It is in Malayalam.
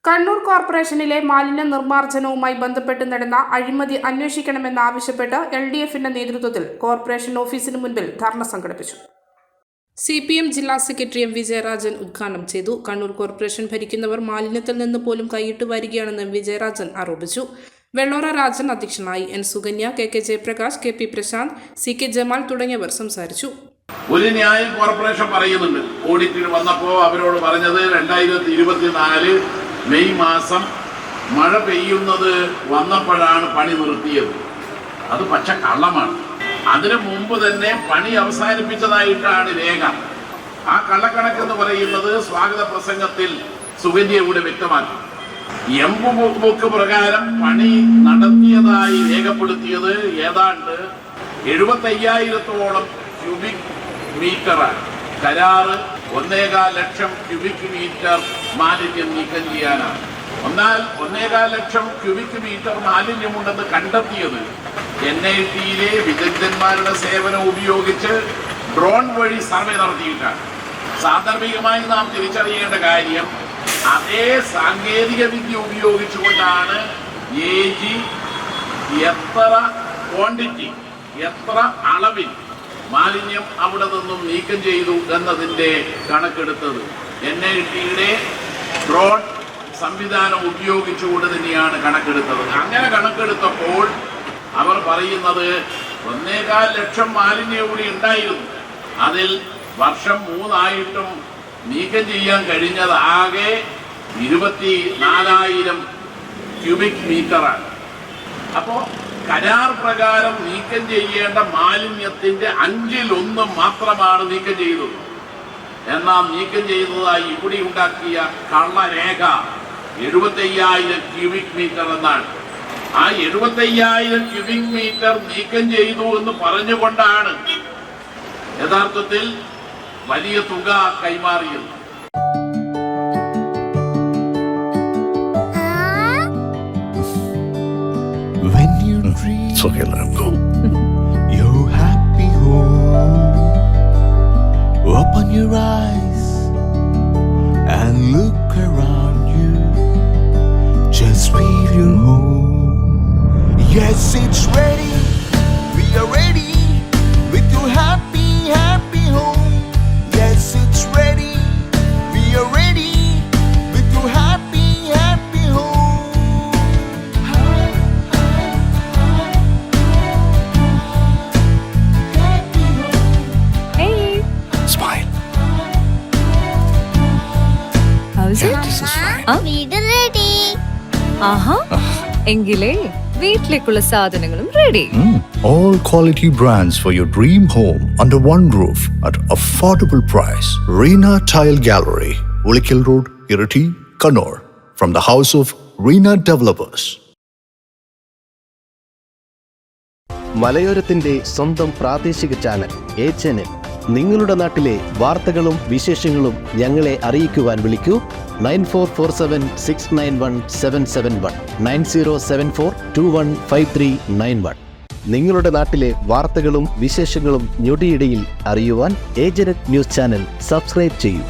കണ്ണൂർ കോർപ്പറേഷനിലെ മാലിന്യ നിർമ്മാർജ്ജനവുമായി ബന്ധപ്പെട്ട് നടന്ന അഴിമതി അന്വേഷിക്കണമെന്നാവശ്യപ്പെട്ട് LDFന്റെ നേതൃത്വത്തിൽ കോർപ്പറേഷൻ ഓഫീസിന് മുൻപിൽ ധർണ സംഘടിപ്പിച്ചു. CPM ജില്ലാ സെക്രട്ടറി M. വിജയരാജൻ ഉദ്ഘാടനം ചെയ്തു. കണ്ണൂർ കോർപ്പറേഷൻ ഭരിക്കുന്നവർ മാലിന്യത്തിൽ നിന്ന് പോലും കൈയിട്ട് വരികയാണെന്ന് വിജയരാജൻ ആരോപിച്ചു. വെള്ളോറ രാജൻ അധ്യക്ഷനായി. N. Sukanya, KK Jayaprakash, KP Prasanth, CK Jamal തുടങ്ങിയവർ സംസാരിച്ചു. ഒരു ന്യായം കോർപ്പറേഷൻ പറയുന്നുണ്ട്. ഓഡിറ്റിന് വന്നപ്പോൾ അവരോട് പറഞ്ഞത് 2024 മെയ് മാസം മഴ പെയ്യുന്നത് വന്നപ്പോഴാണ് പണി നിർത്തിയത്. അത് പച്ച കള്ളമാണ്. അതിനു മുമ്പ് തന്നെ പണി അവസാനിപ്പിച്ചതായിട്ടാണ് രേഖ. ആ കള്ളക്കണക്കെന്ന് പറയുന്നത് സ്വാഗത പ്രസംഗത്തിൽ സുകന്യയുടെ വ്യക്തമാക്കി. എംബുക്ക് പ്രകാരം പണി നടത്തിയതായി രേഖപ്പെടുത്തിയത് ഏതാണ്ട് 75,000-ഓളം ക്യൂബിക് മീറ്ററാണ്. കരാറ് 1.25 ലക്ഷം ക്യൂബിക് മീറ്റർ മാലിന്യം നീക്കം ചെയ്യാനാണ്. എന്നാൽ 1.25 ലക്ഷം ക്യൂബിക് മീറ്റർ മാലിന്യമുണ്ടെന്ന് കണ്ടെത്തിയത് NITയിലെ വിദഗ്ധന്മാരുടെ സേവനം ഉപയോഗിച്ച് ഡ്രോൺ വഴി സർവേ നടത്തിയിട്ടാണ്. സാന്ദർഭികമായി നാം തിരിച്ചറിയേണ്ട കാര്യം, അതേ സാങ്കേതിക വിദ്യ ഉപയോഗിച്ചുകൊണ്ടാണ് AG എത്ര ക്വാണ്ടിറ്റി, എത്ര അളവിൽ മാലിന്യം അവിടെ നിന്നും നീക്കം ചെയ്തു എന്നതിൻ്റെ കണക്കെടുത്തത്. NITയുടെ ഡ്രോൺ സംവിധാനം ഉപയോഗിച്ചുകൊണ്ട് തന്നെയാണ് കണക്കെടുത്തത്. അങ്ങനെ കണക്കെടുത്തപ്പോൾ അവർ പറയുന്നത് 1.25 ലക്ഷം മാലിന്യം കൂടി ഉണ്ടായിരുന്നു. അതിൽ വർഷം 3 ആയിട്ടും നീക്കം ചെയ്യാൻ കഴിഞ്ഞത് ആകെ 24,000 ക്യൂബിക് മീറ്ററാണ്. അപ്പോൾ കരാർ പ്രകാരം നീക്കം ചെയ്യേണ്ട മാലിന്യത്തിന്റെ 1/5 മാത്രമാണ് നീക്കം ചെയ്തത്. എന്നാൽ നീക്കം ചെയ്തതായി ഇവിടെ ഉണ്ടാക്കിയ കള്ളരേഖ 75,000 ക്യൂബിക് മീറ്റർ എന്നാണ്. ആ 75,000 ക്യൂബിക് മീറ്റർ നീക്കം ചെയ്തു എന്ന് പറഞ്ഞുകൊണ്ടാണ് യഥാർത്ഥത്തിൽ വലിയ തുക കൈമാറിയത്. It's okay, let him go. Your happy home. Open your eyes and look around you. Just feel your home. Yes, it's ready. We are ready with your happy, happy home. Yes, it's ready. We are ready with your happy, happy home. ready. എങ്കിലേ വീട്ടിലേക്കുള്ള സാധനങ്ങളും ready. All quality brands for your dream home under one roof at affordable price. Reena Tile Gallery, Ulikil Road, Irati, Kannur. From the house of Reena Developers. മലയോരത്തിന്റെ സ്വന്തം പ്രാദേശിക ചാനൽ A Channel. നിങ്ങളുടെ നാട്ടിലെ വാർത്തകളും വിശേഷങ്ങളും ഞങ്ങളെ അറിയിക്കുവാൻ വിളിക്കൂ 9447691771 9074215391. നിങ്ങളുടെ നാട്ടിലെ വാർത്തകളും വിശേഷങ്ങളും ഞൊടിയിടയിൽ അറിയുവാൻ ഏജനറ്റ് ന്യൂസ് ചാനൽ സബ്സ്ക്രൈബ് ചെയ്യൂ.